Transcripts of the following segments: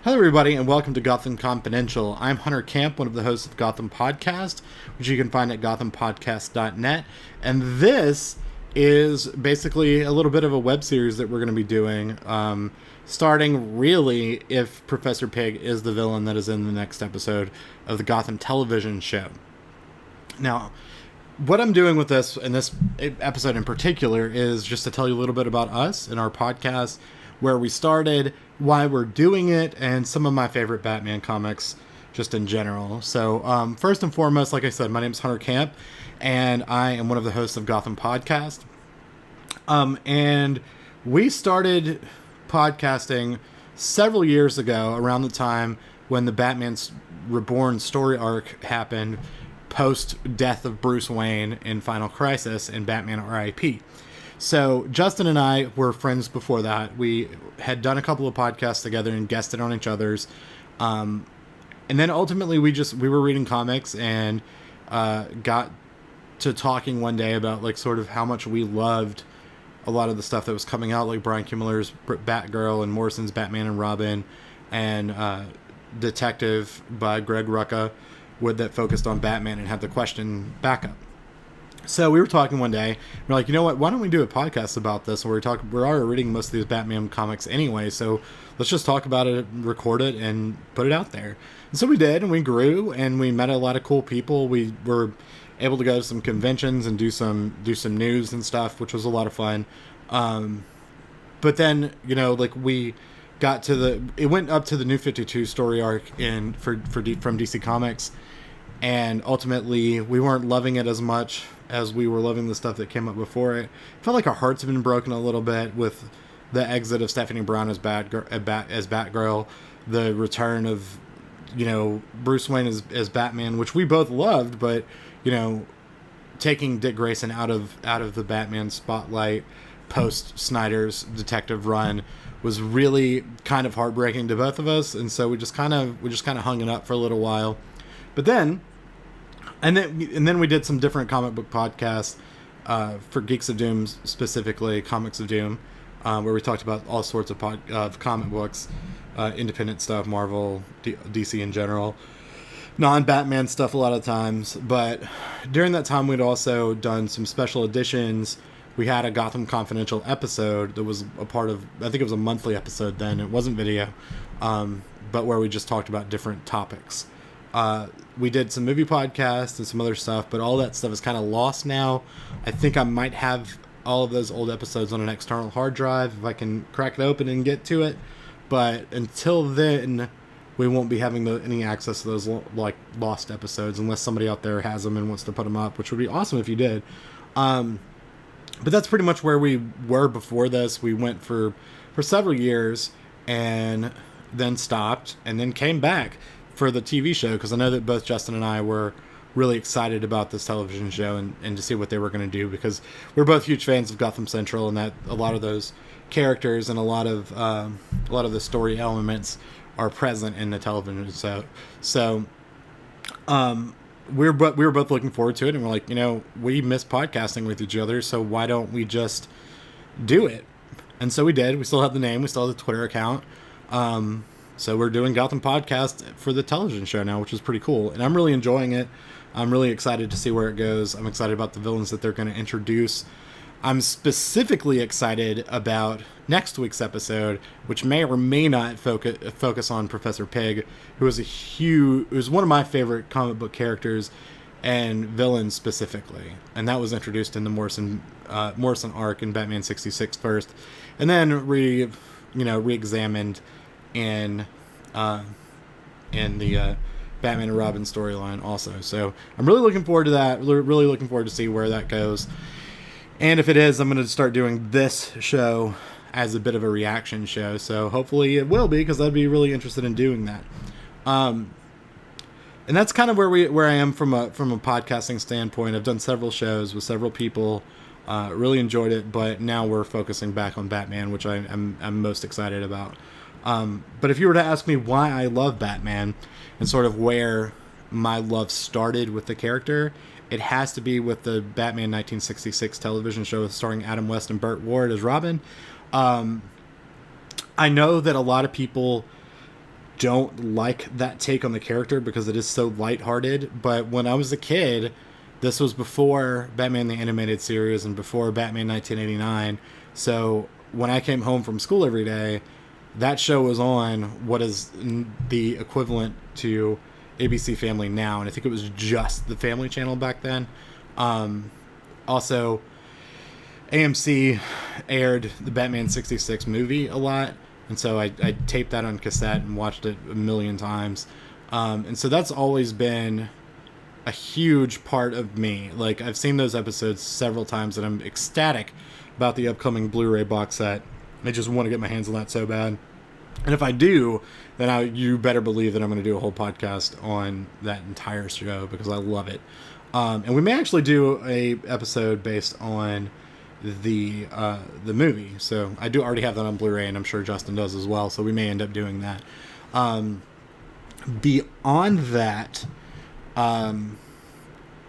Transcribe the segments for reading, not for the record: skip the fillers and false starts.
Hello, everybody, and welcome to Gotham Confidential. I'm Hunter Camp, one of the hosts of Gotham Podcast, which you can find at gothampodcast.net. And this is basically a little bit of a web series that we're going to be doing, starting really if Professor Pig is the villain that is in the next episode of the Gotham television show. Now, what I'm doing with this, in this episode in particular, is just to tell you a little bit about us and our podcast, where we started, why we're doing it, and some of my favorite Batman comics just in general. So first and foremost, like I said, my name is Hunter Camp, and I am one of the hosts of Gotham Podcast. And we started podcasting several years ago, around the time when the Batman Reborn story arc happened, post-death of Bruce Wayne in Final Crisis and Batman R.I.P. So Justin and I were friends before that. We had done a couple of podcasts together and guested on each other's. And then ultimately we were reading comics and got to talking one day about like sort of how much we loved a lot of the stuff that was coming out, like Brian K. Miller's Batgirl and Morrison's Batman and Robin, and Detective by Greg Rucka that focused on Batman and had the question backup. So we were talking one day, we're like, you know what, why don't we do a podcast about this? And we're already reading most of these Batman comics anyway, so let's just talk about it, record it, and put it out there. And so we did, and we grew, and we met a lot of cool people. We were able to go to some conventions and do some news and stuff, which was a lot of fun. But then, you know, like we got to it went up to the New 52 story arc from DC Comics, and ultimately we weren't loving it as much as we were loving the stuff that came up before it. Felt like our hearts have been broken a little bit with the exit of Stephanie Brown as Batgirl, the return of, you know, Bruce Wayne as Batman, which we both loved, but, you know, taking Dick Grayson out of the Batman spotlight post Snyder's detective run was really kind of heartbreaking to both of us, and so we just kind of hung it up for a little while. But then And then we did some different comic book podcasts for Geeks of Doom, specifically Comics of Doom, where we talked about all sorts of comic books, independent stuff, Marvel, DC in general, non-Batman stuff a lot of times. But during that time, we'd also done some special editions. We had a Gotham Confidential episode that was a part of, I think it was a monthly episode then. It wasn't video, but where we just talked about different topics. We did some movie podcasts and some other stuff, but all that stuff is kind of lost now. I think I might have all of those old episodes on an external hard drive if I can crack it open and get to it. But until then, we won't be having any access to those like lost episodes unless somebody out there has them and wants to put them up, which would be awesome if you did. But that's pretty much where we were before this. We went for several years and then stopped and then came back for the TV show, because I know that both Justin and I were really excited about this television show and to see what they were going to do, because we're both huge fans of Gotham Central, and that a lot of those characters and a lot of the story elements are present in the television show. So we were both looking forward to it, and we're like, you know, we miss podcasting with each other, so why don't we just do it? And so we did. We still have the name, we still have the Twitter account. So we're doing Gotham Podcast for the television show now, which is pretty cool. And I'm really enjoying it. I'm really excited to see where it goes. I'm excited about the villains that they're going to introduce. I'm specifically excited about next week's episode, which may or may not focus on Professor Pig, who is one of my favorite comic book characters and villains specifically. And that was introduced in the Morrison arc in Batman 66 first, and then re-examined in the Batman and Robin storyline also. So I'm really looking forward to that. Really looking forward to see where that goes. And if it is, I'm going to start doing this show as a bit of a reaction show. So hopefully it will be, because I'd be really interested in doing that. And that's kind of where I am from a podcasting standpoint. I've done several shows with several people. Really enjoyed it, but now we're focusing back on Batman, which I'm most excited about. But if you were to ask me why I love Batman and sort of where my love started with the character, it has to be with the Batman 1966 television show starring Adam West and Burt Ward as Robin. I know that a lot of people don't like that take on the character because it is so lighthearted. But when I was a kid, this was before Batman the Animated Series and before Batman 1989. So when I came home from school every day, that show was on what is the equivalent to ABC Family now. And I think it was just the Family Channel back then. Also, AMC aired the Batman 66 movie a lot. And so I taped that on cassette and watched it a million times. And so that's always been a huge part of me. Like, I've seen those episodes several times, and I'm ecstatic about the upcoming Blu-ray box set. I just want to get my hands on that so bad. And if I do, then you better believe that I'm going to do a whole podcast on that entire show because I love it. And we may actually do a episode based on the movie. So I do already have that on Blu-ray, and I'm sure Justin does as well. So we may end up doing that. Beyond that,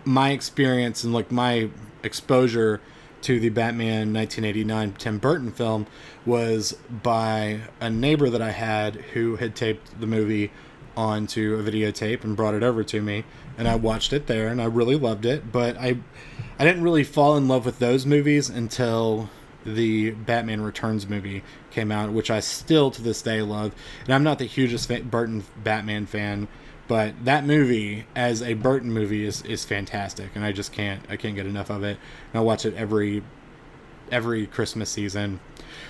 my experience and like my exposure to the Batman 1989 Tim Burton film was by a neighbor that I had who had taped the movie onto a videotape and brought it over to me, and I watched it there and I really loved it. But I didn't really fall in love with those movies until the Batman Returns movie came out, which I still to this day love. And I'm not the hugest Burton Batman fan, but that movie as a Burton movie is fantastic, and I can't get enough of it. And I watch it every Christmas season.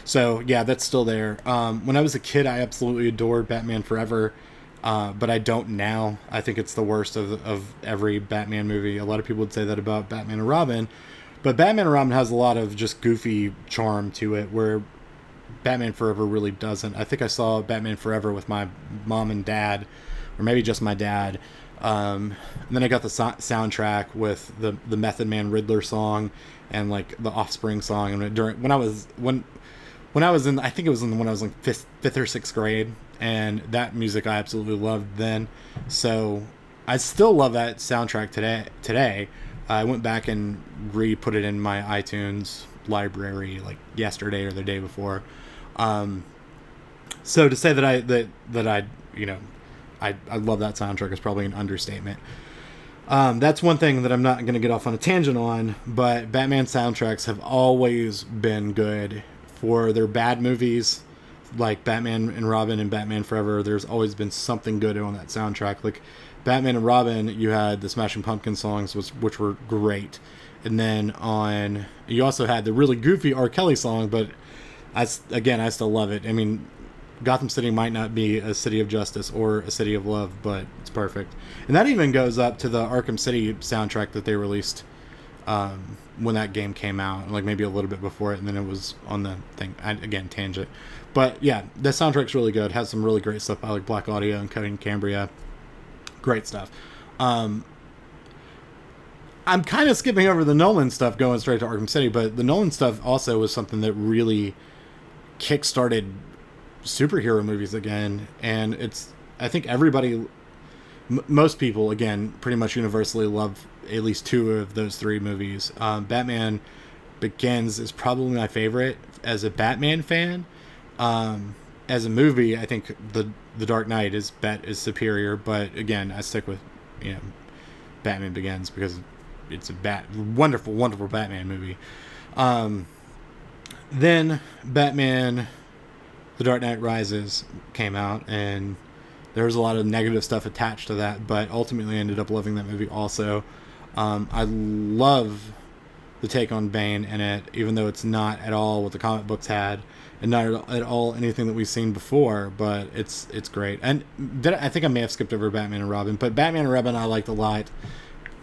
So yeah, that's still there. When I was a kid, I absolutely adored Batman Forever, but I don't now. I think it's the worst of every Batman movie. A lot of people would say that about Batman and Robin, but Batman and Robin has a lot of just goofy charm to it, where Batman Forever really doesn't. I think I saw Batman Forever with my mom and dad, or maybe just my dad. And then I got the soundtrack with the Method Man Riddler song and like the Offspring song. And when I was in, I think it was when I was in fifth or sixth grade, and that music I absolutely loved then. So I still love that soundtrack today. I went back and put it in my iTunes library like yesterday or the day before. So to say that I love that soundtrack is probably an understatement. That's one thing that I'm not going to get off on a tangent on, but Batman soundtracks have always been good. For their bad movies, like Batman and Robin and Batman Forever, there's always been something good on that soundtrack. Like Batman and Robin, you had the Smashing Pumpkins songs, which were great. And then you also had the really goofy R. Kelly song, but I still love it. I mean, Gotham City might not be a city of justice or a city of love, but it's perfect. And that even goes up to the Arkham City soundtrack that they released when that game came out, like maybe a little bit before it, and then it was on the thing. Again, tangent. But yeah, the soundtrack's really good. It has some really great stuff by like Black Audio and Cody and Cambria. Great stuff. I'm kind of skipping over the Nolan stuff, going straight to Arkham City, but the Nolan stuff also was something that really kick-started superhero movies again. And I think everybody, most people, again, pretty much universally love at least two of those three movies. Batman Begins is probably my favorite as a Batman fan. As a movie, I think the Dark Knight is superior, but again, I stick with Batman Begins because it's a wonderful, wonderful Batman movie. Then Batman The Dark Knight Rises came out, and there was a lot of negative stuff attached to that, but ultimately I ended up loving that movie also. I love the take on Bane in it, even though it's not at all what the comic books had, and not at all anything that we've seen before, but it's great. And I think I may have skipped over Batman and Robin, but Batman and Robin I liked a lot.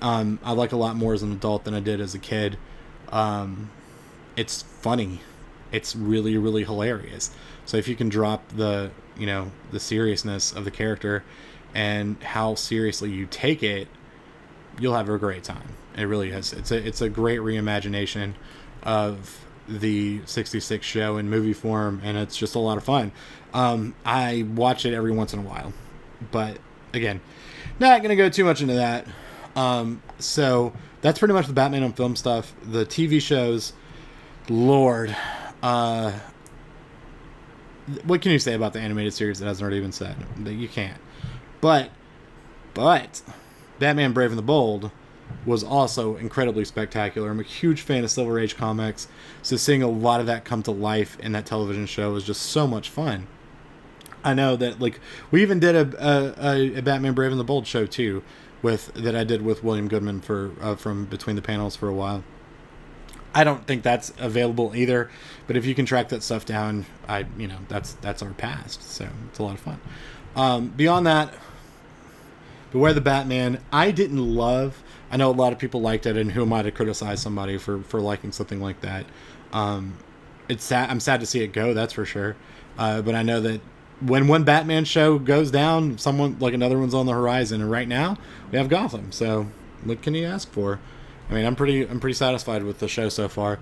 I like a lot more as an adult than I did as a kid. It's funny. It's really, really hilarious. So if you can drop the seriousness of the character and how seriously you take it, you'll have a great time. It really is. It's a great reimagination of the 66 show in movie form, and it's just a lot of fun. I watch it every once in a while, but again, not going to go too much into that. So that's pretty much the Batman on film stuff. The TV shows, Lord, what can you say about the animated series that hasn't already been said? That you can't. But Batman Brave and the Bold was also incredibly spectacular. I'm a huge fan of Silver Age comics, so seeing a lot of that come to life in that television show was just so much fun. I know that, like, we even did a Batman Brave and the Bold show too, that I did with William Goodman from Between the Panels for a while. I don't think that's available either, but if you can track that stuff down, that's our past, so it's a lot of fun. Beyond that, Beware the Batman. I didn't love. I know a lot of people liked it, and who am I to criticize somebody for liking something like that? It's sad. I'm sad to see it go. That's for sure. But I know that when one Batman show goes down, another one's on the horizon, and right now we have Gotham. So what can you ask for? I mean, I'm pretty satisfied with the show so far.